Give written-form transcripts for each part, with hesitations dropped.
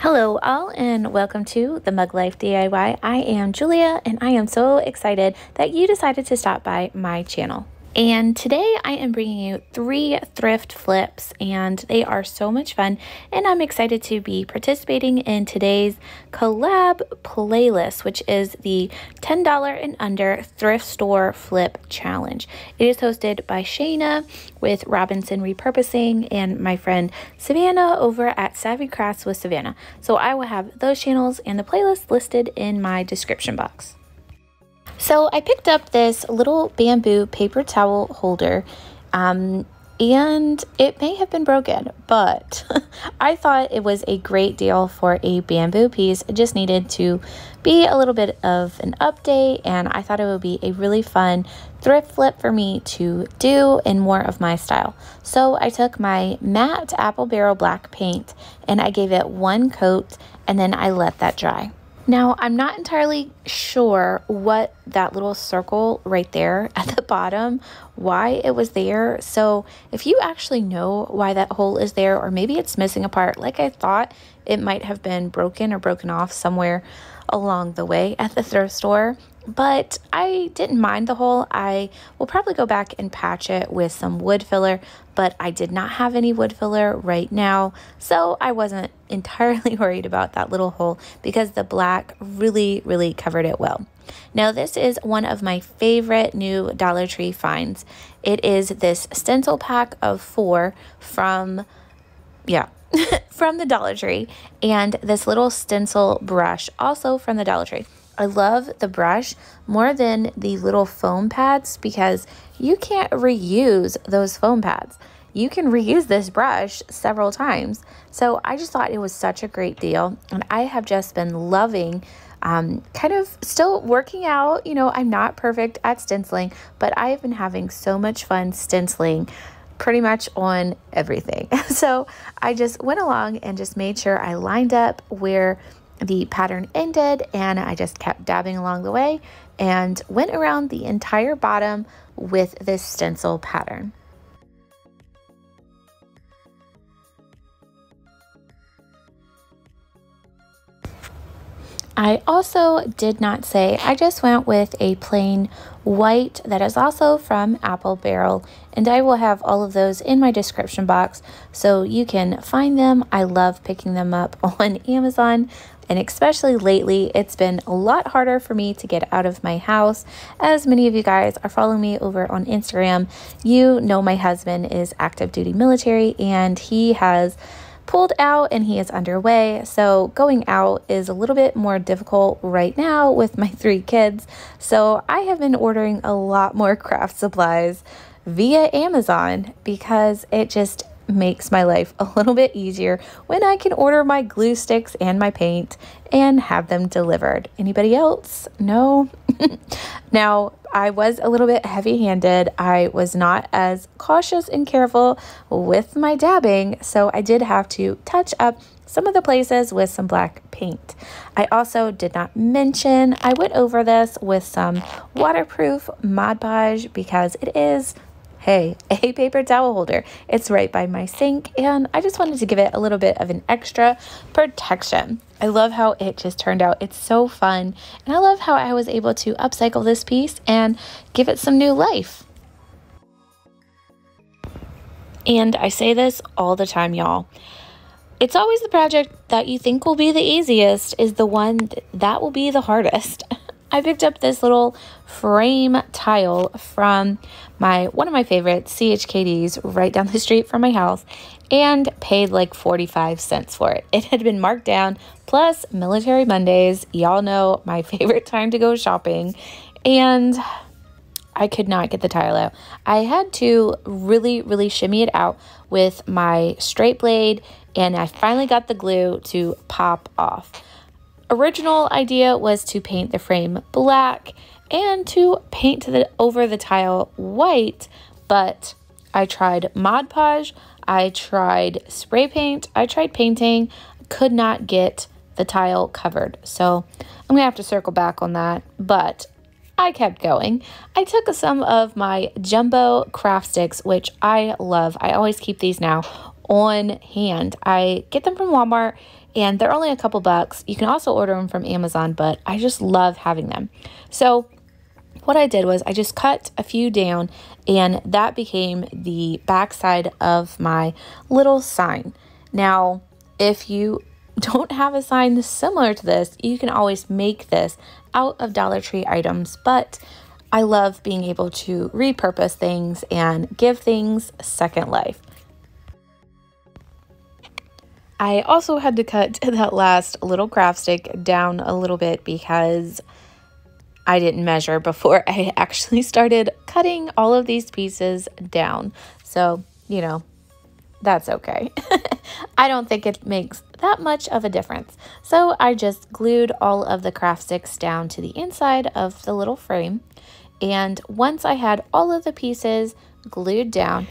Hello all and welcome to the Mug Life DIY. I am Julia and I am so excited that you decided to stop by my channel. And today I am bringing you 3 thrift flips and they are so much fun, and I'm excited to be participating in today's collab playlist, which is the $10 and under thrift store flip challenge. It is hosted by Shayna with Robinson Repurposing and my friend Savannah over at Savvy Crafts with Savannah. So I will have those channels and the playlist listed in my description box. So I picked up this little bamboo paper towel holder and it may have been broken, but I thought it was a great deal for a bamboo piece. It just needed to be a little bit of an update, and I thought it would be a really fun thrift flip for me to do in more of my style. So I took my matte apple barrel black paint and I gave it 1 coat and then I let that dry. Now, I'm not entirely sure what that little circle right there at the bottom, why it was there. So if you actually know why that hole is there, or maybe it's missing a part, like I thought it might have been broken or broken off somewhere along the way at the thrift store, but I didn't mind the hole. I will probably go back and patch it with some wood filler, but I did not have any wood filler right now, so I wasn't entirely worried about that little hole because the black really covered it well. Now, this is one of my favorite new Dollar Tree finds. It is this stencil pack of 4 from from the Dollar Tree, and this little stencil brush also from the Dollar Tree. I love the brush more than the little foam pads because you can't reuse those foam pads. You can reuse this brush several times. So I just thought it was such a great deal, and I have just been loving kind of still working out. You know, I'm not perfect at stenciling, but I've been having so much fun stenciling pretty much on everything. So I just went along and just made sure I lined up where the pattern ended, and I just kept dabbing along the way and went around the entire bottom with this stencil pattern. I also did not say, I just went with a plain white that is also from Apple Barrel, and I will have all of those in my description box so you can find them. I love picking them up on Amazon, and especially lately it's been a lot harder for me to get out of my house. As many of you guys are following me over on Instagram, you know my husband is active duty military and he has pulled out and he is underway, so going out is a little bit more difficult right now with my 3 kids. So I have been ordering a lot more craft supplies via Amazon because it just makes my life a little bit easier when I can order my glue sticks and my paint and have them delivered. Anybody else? No? Now, I was a little bit heavy-handed. I was not as cautious and careful with my dabbing, so I did have to touch up some of the places with some black paint. I also did not mention, I went over this with some waterproof Mod Podge because it is, hey, a paper towel holder. It's right by my sink, and I just wanted to give it a little bit of an extra protection. I love how it just turned out. It's so fun, and I love how I was able to upcycle this piece and give it some new life. And I say this all the time, y'all. It's always the project that you think will be the easiest is the one that will be the hardest. I picked up this little frame tile from one of my favorite CHKDs right down the street from my house and paid like 45 cents for it. It had been marked down, plus Military Mondays, y'all know my favorite time to go shopping, and I could not get the tile out. I had to really shimmy it out with my straight blade, and I finally got the glue to pop off. Original idea was to paint the frame black and to paint over the tile white, but I tried Mod Podge, I tried spray paint, I tried painting, could not get the tile covered. So I'm gonna have to circle back on that, but I kept going. I took some of my jumbo craft sticks, which I love. I always keep these now on hand. I get them from Walmart, and they're only a couple bucks. You can also order them from Amazon, but I just love having them. So what I did was I just cut a few down, and that became the backside of my little sign. Now, if you don't have a sign similar to this, you can always make this out of Dollar Tree items, but I love being able to repurpose things and give things a second life. I also had to cut that last little craft stick down a little bit because I didn't measure before I actually started cutting all of these pieces down. So, you know, that's okay. I don't think it makes that much of a difference. So I just glued all of the craft sticks down to the inside of the little frame. And once I had all of the pieces glued down,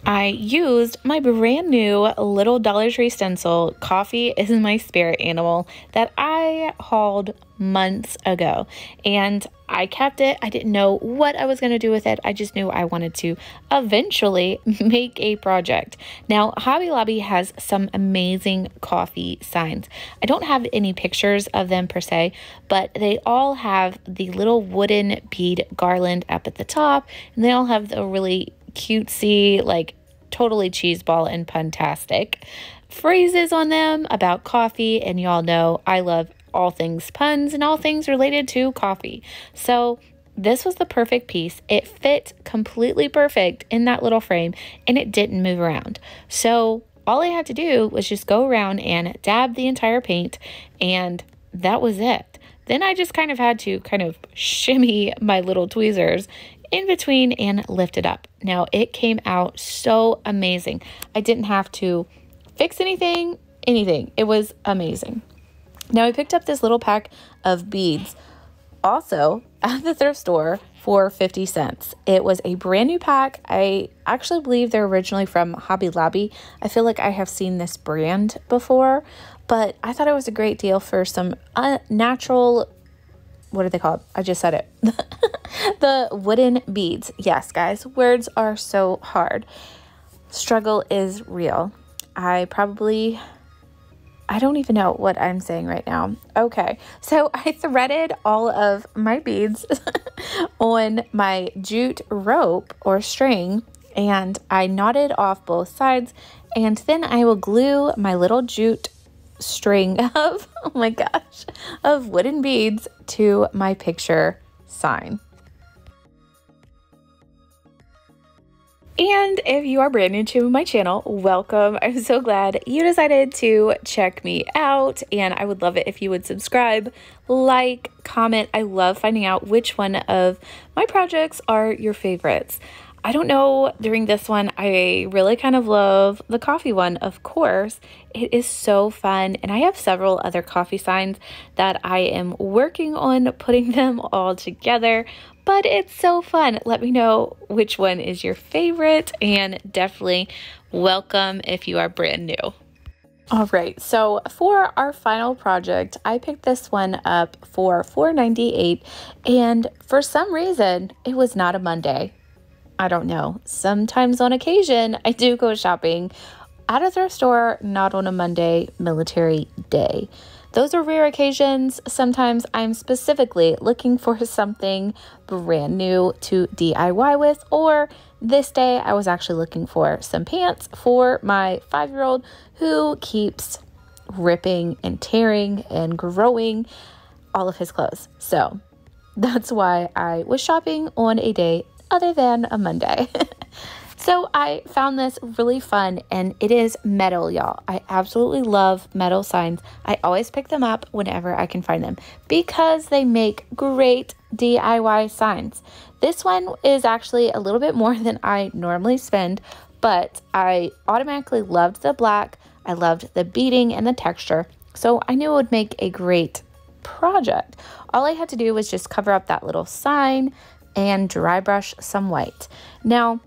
I used my brand new little Dollar Tree stencil, Coffee is My Spirit Animal, that I hauled months ago. And I kept it. I didn't know what I was going to do with it. I just knew I wanted to eventually make a project. Now, Hobby Lobby has some amazing coffee signs. I don't have any pictures of them per se, but they all have the little wooden bead garland up at the top, and they all have the really cutesy, like totally cheeseball and puntastic phrases on them about coffee. And y'all know I love all things puns and all things related to coffee. So this was the perfect piece. It fit completely perfect in that little frame, and it didn't move around. So all I had to do was just go around and dab the entire paint, and that was it. Then I just kind of had to shimmy my little tweezers in between and lift it up. Now it came out so amazing. I didn't have to fix anything. It was amazing. Now I picked up this little pack of beads also at the thrift store for 50 cents. It was a brand new pack. I actually believe they're originally from Hobby Lobby. I feel like I have seen this brand before, but I thought it was a great deal for some natural, what are they called? I just said it. The wooden beads. Yes, guys, words are so hard. Struggle is real. I don't even know what I'm saying right now. Okay, so I threaded all of my beads on my jute rope or string, and I knotted off both sides, and then I will glue my little jute string of, oh my gosh, of wooden beads to my picture sign. And if you are brand new to my channel, welcome. I'm so glad you decided to check me out, and I would love it if you would subscribe, like, comment. I love finding out which one of my projects are your favorites. I don't know, during this one, I really kind of love the coffee one, of course. It is so fun, and I have several other coffee signs that I am working on putting them all together, but it's so fun. Let me know which one is your favorite, and definitely welcome if you are brand new. All right, so for our final project, I picked this one up for $4.98, and for some reason, it was not a Monday. I don't know. Sometimes on occasion, I do go shopping at a thrift store, not on a Monday, military day. Those are rare occasions. Sometimes I'm specifically looking for something brand new to DIY with, or this day I was actually looking for some pants for my 5-year-old who keeps ripping and tearing and growing all of his clothes. So that's why I was shopping on a day other than a Monday. So I found this really fun, and it is metal, y'all. I absolutely love metal signs. I always pick them up whenever I can find them because they make great DIY signs. This one is actually a little bit more than I normally spend, but I automatically loved the black. I loved the beading and the texture, so I knew it would make a great project. All I had to do was just cover up that little sign and dry brush some white. Now,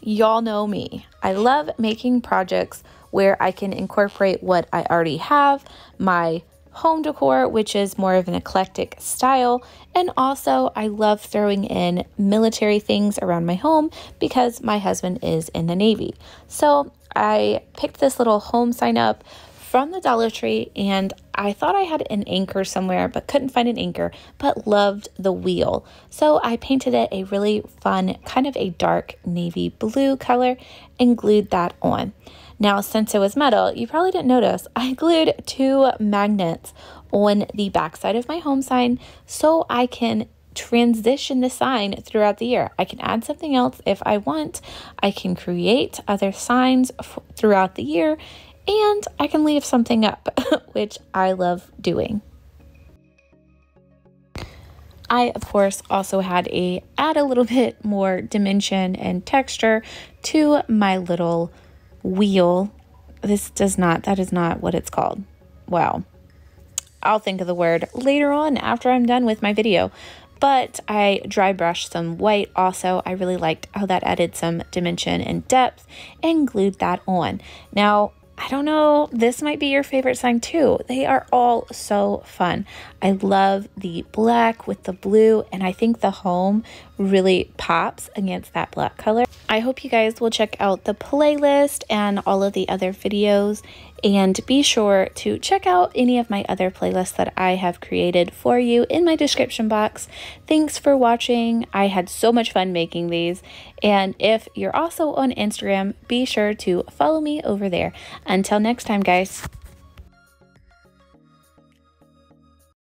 y'all know me. I love making projects where I can incorporate what I already have, my home decor, which is more of an eclectic style, and also I love throwing in military things around my home because my husband is in the Navy. So I picked this little home sign up from the Dollar Tree, and I thought I had an anchor somewhere but couldn't find an anchor, but loved the wheel. So I painted it a really fun, kind of a dark navy blue color and glued that on. Now, since it was metal, you probably didn't notice, I glued 2 magnets on the backside of my home sign so I can transition the sign throughout the year. I can add something else if I want. I can create other signs throughout the year, and I can leave something up, which I love doing. I, of course, also had to add a little bit more dimension and texture to my little wheel. That is not what it's called. Wow. I'll think of the word later on after I'm done with my video. But I dry brushed some white also. I really liked how that added some dimension and depth and glued that on. Now, I don't know, this might be your favorite sign too. They are all so fun. I love the black with the blue, and I think the home really pops against that black color. I hope you guys will check out the playlist and all of the other videos, and be sure to check out any of my other playlists that I have created for you in my description box. Thanks for watching. I had so much fun making these. And if you're also on Instagram, be sure to follow me over there. Until next time, guys.